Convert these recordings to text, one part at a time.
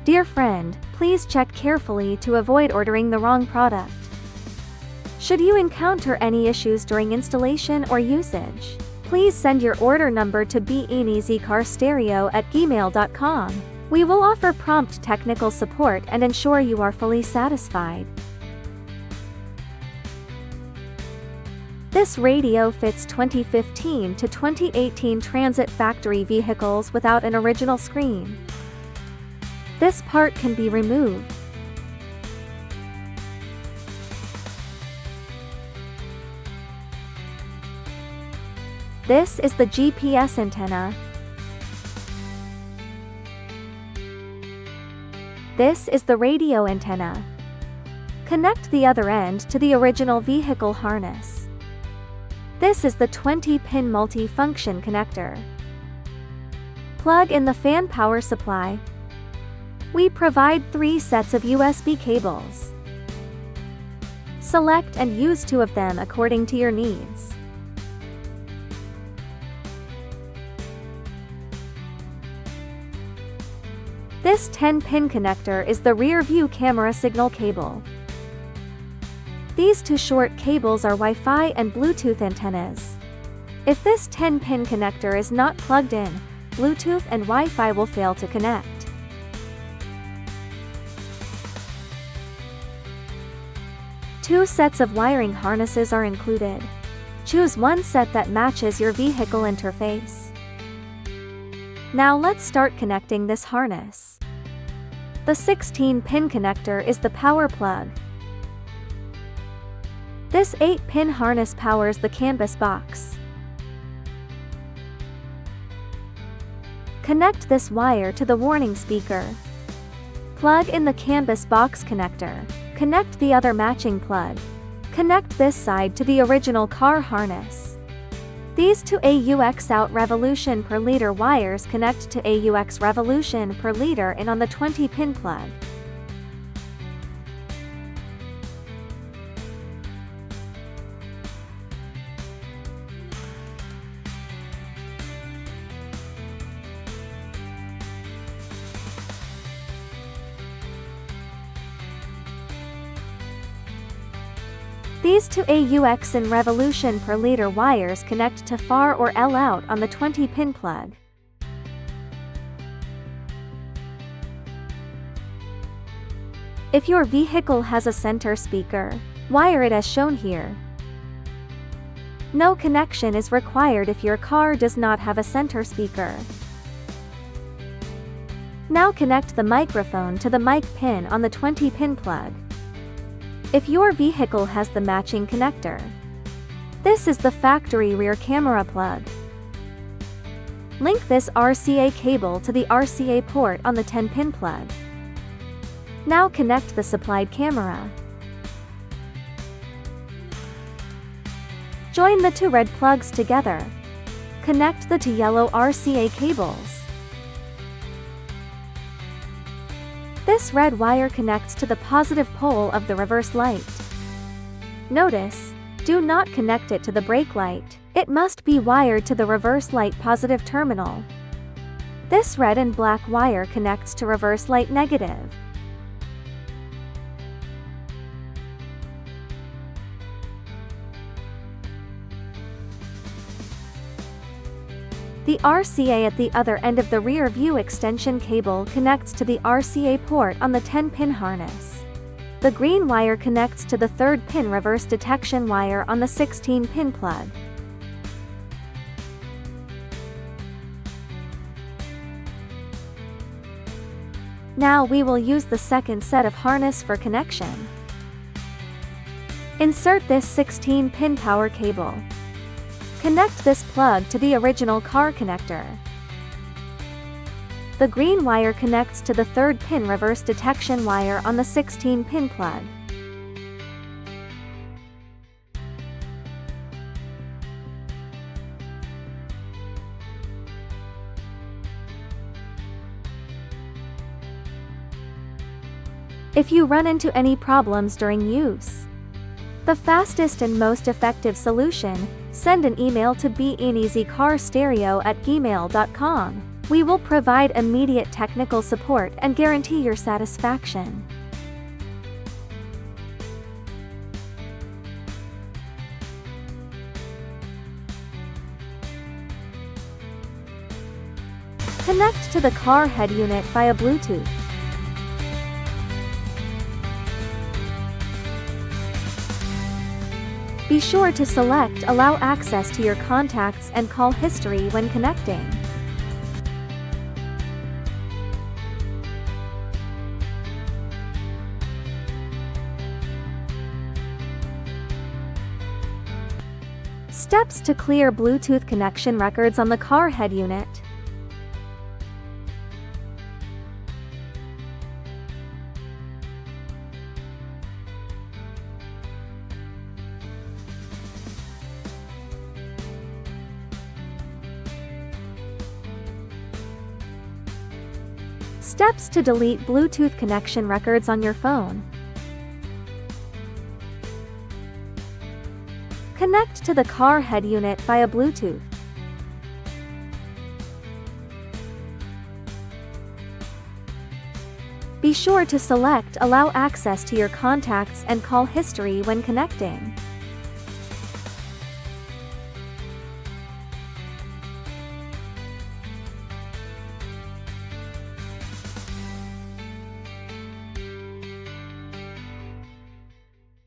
Dear friend, please check carefully to avoid ordering the wrong product. Should you encounter any issues during installation or usage, please send your order number to binizeofficial@gmail.com. We will offer prompt technical support and ensure you are fully satisfied. This radio fits 2015 to 2018 Transit factory vehicles without an original screen. This part can be removed. This is the GPS antenna. This is the radio antenna. Connect the other end to the original vehicle harness. This is the 20-pin multi-function connector. Plug in the fan power supply. We provide 3 sets of USB cables. Select and use 2 of them according to your needs. This 10-pin connector is the rear view camera signal cable. These 2 short cables are Wi-Fi and Bluetooth antennas. If this 10-pin connector is not plugged in, Bluetooth and Wi-Fi will fail to connect. Two sets of wiring harnesses are included. Choose one set that matches your vehicle interface. Now let's start connecting this harness. The 16-pin connector is the power plug. This 8-pin harness powers the canvas box. Connect this wire to the warning speaker. Plug in the canvas box connector. Connect the other matching plug. Connect this side to the original car harness. These 2 AUX out revolution per liter wires connect to AUX revolution per liter in on the 20-pin plug. These 2 AUX in revolution per liter wires connect to FAR or L out on the 20-pin plug. If your vehicle has a center speaker, wire it as shown here. No connection is required if your car does not have a center speaker. Now connect the microphone to the mic pin on the 20-pin plug. If your vehicle has the matching connector. This is the factory rear camera plug. Link this RCA cable to the RCA port on the 10-pin plug. Now connect the supplied camera. Join the 2 red plugs together. Connect the 2 yellow RCA cables. This red wire connects to the positive pole of the reverse light. Notice, do not connect it to the brake light. It must be wired to the reverse light positive terminal. This red and black wire connects to reverse light negative. The RCA at the other end of the rear view extension cable connects to the RCA port on the 10-pin harness. The green wire connects to the 3rd pin reverse detection wire on the 16-pin plug. Now we will use the second set of harness for connection. Insert this 16-pin power cable. Connect this plug to the original car connector. The green wire connects to the 3rd pin reverse detection wire on the 16-pin plug. If you run into any problems during use, the fastest and most effective solution, send an email to binizeofficial@gmail.com. We will provide immediate technical support and guarantee your satisfaction. Connect to the car head unit via Bluetooth. Be sure to select Allow access to your contacts and call history when connecting. Steps to clear Bluetooth connection records on the car head unit. Steps to delete Bluetooth connection records on your phone. Connect to the car head unit via Bluetooth. Be sure to select Allow access to your contacts and call history when connecting.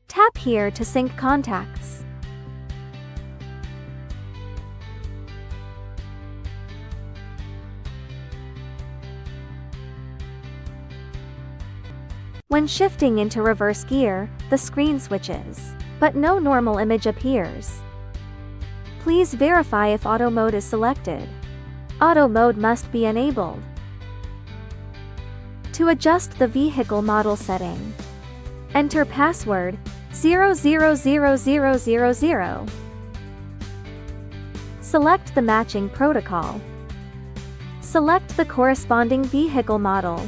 Tap here to sync contacts. When shifting into reverse gear, the screen switches, but no normal image appears. Please verify if auto mode is selected. Auto mode must be enabled. To adjust the vehicle model setting, enter password 000000. Select the matching protocol. Select the corresponding vehicle model.